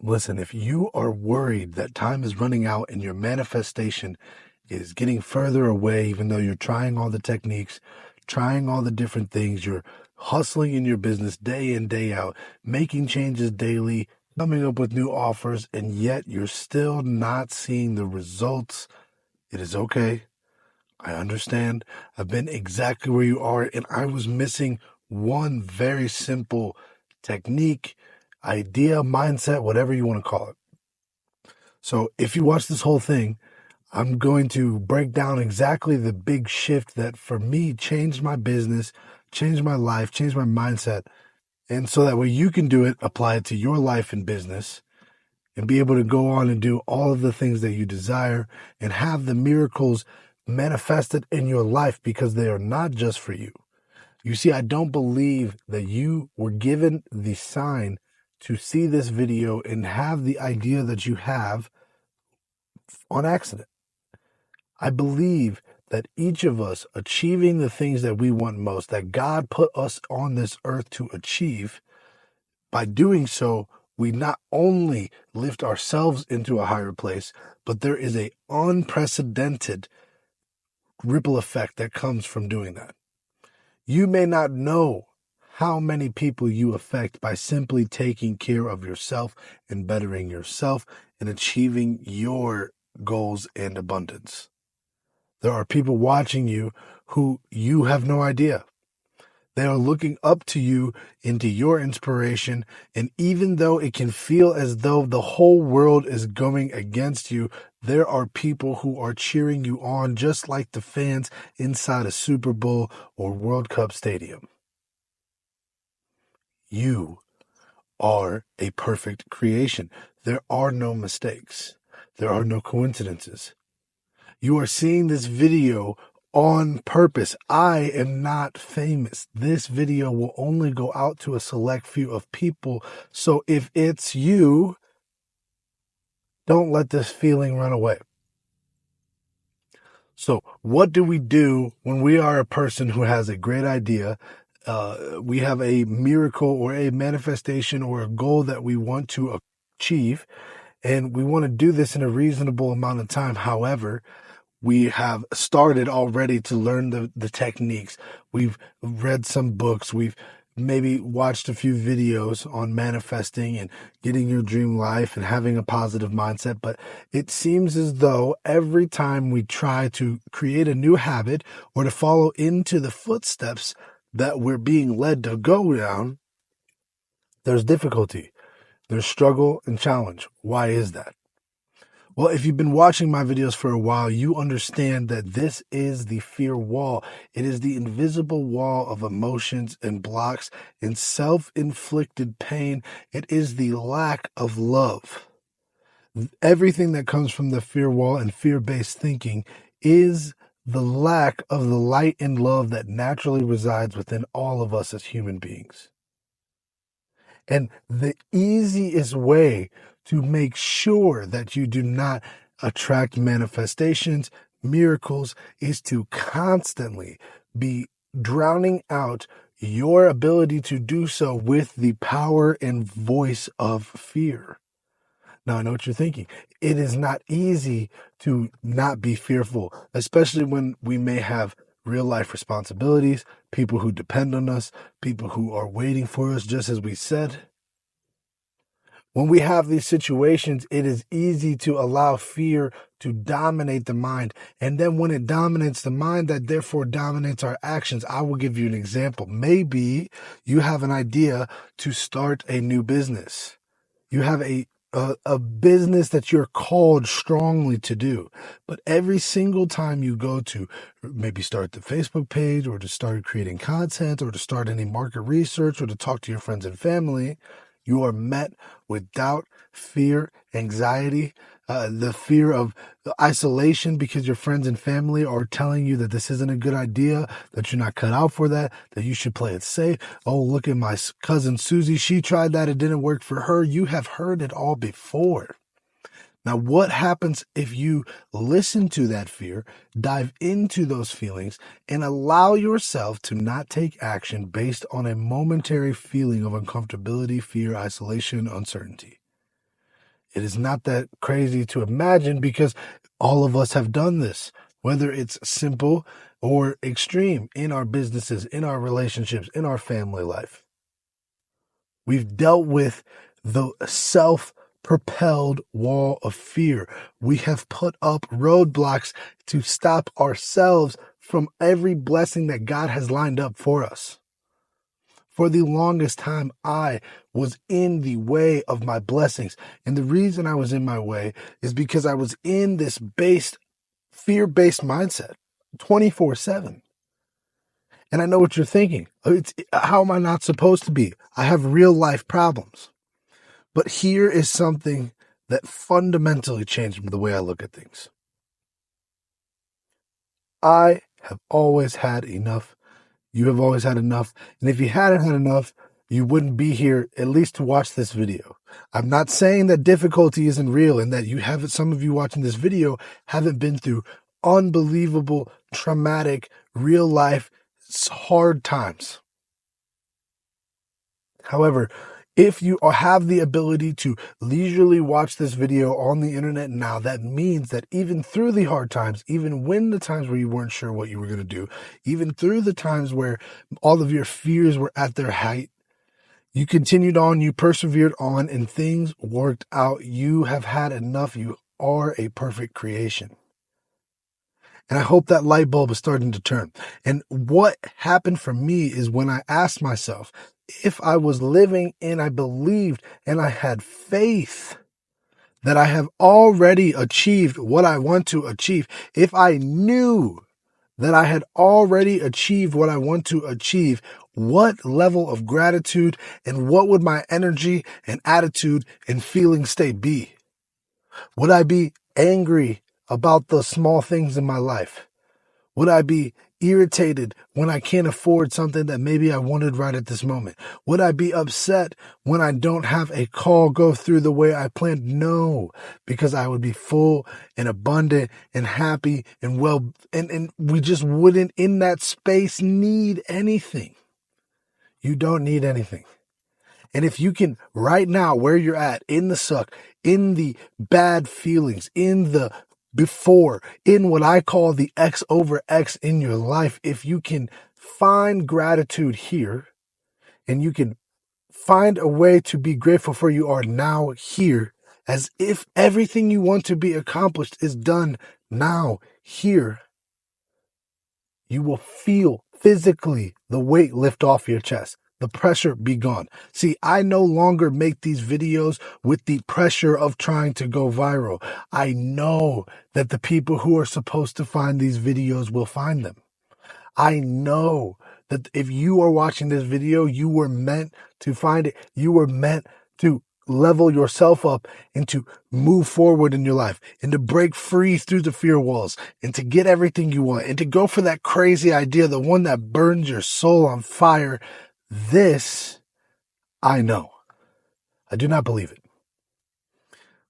Listen, if you are worried that time is running out and your manifestation is getting further away, even though you're trying all the techniques, trying all the different things, you're hustling in your business day in, day out, making changes daily, coming up with new offers, and yet you're still not seeing the results, it is okay. I understand. I've been exactly where you are, and I was missing one very simple technique, idea, mindset, whatever you want to call it. So if you watch this whole thing, I'm going to break down exactly the big shift that for me changed my business, changed my life, changed my mindset. And so that way you can do it, apply it to your life and business, and be able to go on and do all of the things that you desire and have the miracles manifested in your life, because they are not just for you. You see, I don't believe that you were given the sign to see this video and have the idea that you have on accident. I believe that each of us achieving the things that we want most, that God put us on this earth to achieve, by doing so, we not only lift ourselves into a higher place, but there is a unprecedented ripple effect that comes from doing that. You may not know how many people you affect by simply taking care of yourself and bettering yourself and achieving your goals and abundance. There are people watching you who you have no idea. They are looking up to you, into your inspiration, and even though it can feel as though the whole world is going against you, there are people who are cheering you on, just like the fans inside a Super Bowl or World Cup stadium. You are a perfect creation. There are no mistakes. There are no coincidences. You are seeing this video on purpose. I am not famous. This video will only go out to a select few of people. So if it's you, don't let this feeling run away. So what do we do when we are a person who has a great idea? We have a miracle or a manifestation or a goal that we want to achieve, and we want to do this in a reasonable amount of time. However, we have started already to learn the techniques. We've read some books. We've maybe watched a few videos on manifesting and getting your dream life and having a positive mindset. But it seems as though every time we try to create a new habit or to follow into the footsteps that we're being led to go down, there's difficulty, there's struggle and challenge. Why is that? Well, if you've been watching my videos for a while, you understand that this is the fear wall. It is the invisible wall of emotions and blocks and self-inflicted pain. It is the lack of love. Everything that comes from the fear wall and fear-based thinking is the lack of the light and love that naturally resides within all of us as human beings. And the easiest way to make sure that you do not attract manifestations, miracles, is to constantly be drowning out your ability to do so with the power and voice of fear. Now, I know what you're thinking. It is not easy to not be fearful, especially when we may have real life responsibilities, people who depend on us, people who are waiting for us, just as we said. When we have these situations, it is easy to allow fear to dominate the mind. And then when it dominates the mind, that therefore dominates our actions. I will give you an example. Maybe you have an idea to start a new business. You have a business that you're called strongly to do. But every single time you go to maybe start the Facebook page or to start creating content or to start any market research or to talk to your friends and family, you are met with doubt, fear, anxiety, the fear of isolation because your friends and family are telling you that this isn't a good idea, that you're not cut out for that, that you should play it safe. Oh, look at my cousin Susie. She tried that. It didn't work for her. You have heard it all before. Now, what happens if you listen to that fear, dive into those feelings, and allow yourself to not take action based on a momentary feeling of uncomfortability, fear, isolation, uncertainty? It is not that crazy to imagine because all of us have done this, whether it's simple or extreme in our businesses, in our relationships, in our family life. We've dealt with the self-propelled wall of fear. We have put up roadblocks to stop ourselves from every blessing that God has lined up for us. For the longest time, I was in the way of my blessings. And the reason I was in my way is because I was in this fear-based mindset 24/7. And I know what you're thinking. How am I not supposed to be? I have real life problems. But here is something that fundamentally changed the way I look at things. I have always had enough. You have always had enough. And if you hadn't had enough, you wouldn't be here at least to watch this video. I'm not saying that difficulty isn't real and that some of you watching this video haven't been through unbelievable, traumatic, real life, hard times. However, if you have the ability to leisurely watch this video on the internet now, that means that even through the hard times, even when the times where you weren't sure what you were going to do, even through the times where all of your fears were at their height, you continued on, you persevered on, and things worked out. You have had enough. You are a perfect creation. And I hope that light bulb is starting to turn. And what happened for me is when I asked myself, if I was living and I believed and I had faith that I have already achieved what I want to achieve, if I knew that I had already achieved what I want to achieve, what level of gratitude and what would my energy and attitude and feeling state be? Would I be angry about the small things in my life? Would I be irritated when I can't afford something that maybe I wanted right at this moment? Would I be upset when I don't have a call go through the way I planned? No, because I would be full and abundant and happy and well, and we just wouldn't in that space need anything. You don't need anything. And if you can right now, where you're at, in the suck, in the bad feelings, in the before, in what I call the X over X in your life, if you can find gratitude here and you can find a way to be grateful for you are now here, as if everything you want to be accomplished is done now here, you will feel physically the weight lift off your chest. The pressure be gone. See, I no longer make these videos with the pressure of trying to go viral. I know that the people who are supposed to find these videos will find them. I know that if you are watching this video, you were meant to find it. You were meant to level yourself up and to move forward in your life and to break free through the fear walls and to get everything you want and to go for that crazy idea, the one that burns your soul on fire. This, I know. I do not believe it.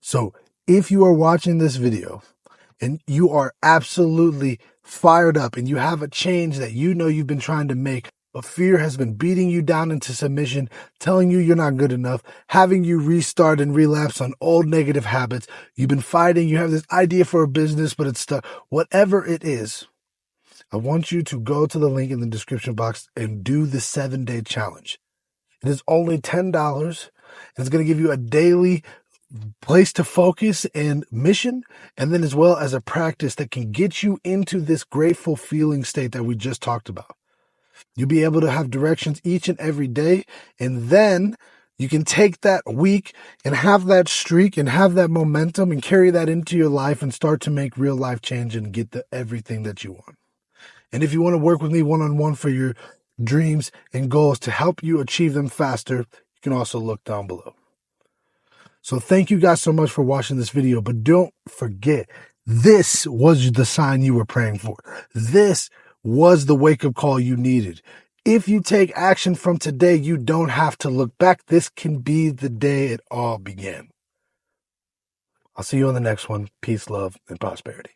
So if you are watching this video and you are absolutely fired up and you have a change that you know you've been trying to make, but fear has been beating you down into submission, telling you you're not good enough, having you restart and relapse on old negative habits, you've been fighting, you have this idea for a business, but it's stuck, whatever it is, I want you to go to the link in the description box and do the 7-day challenge. It is only $10 and it's going to give you a daily place to focus and mission, and then as well as a practice that can get you into this grateful feeling state that we just talked about. You'll be able to have directions each and every day, and then you can take that week and have that streak and have that momentum and carry that into your life and start to make real life change and get everything that you want. And if you want to work with me one-on-one for your dreams and goals to help you achieve them faster, you can also look down below. So thank you guys so much for watching this video, but don't forget, this was the sign you were praying for. This was the wake-up call you needed. If you take action from today, you don't have to look back. This can be the day it all began. I'll see you on the next one. Peace, love, and prosperity.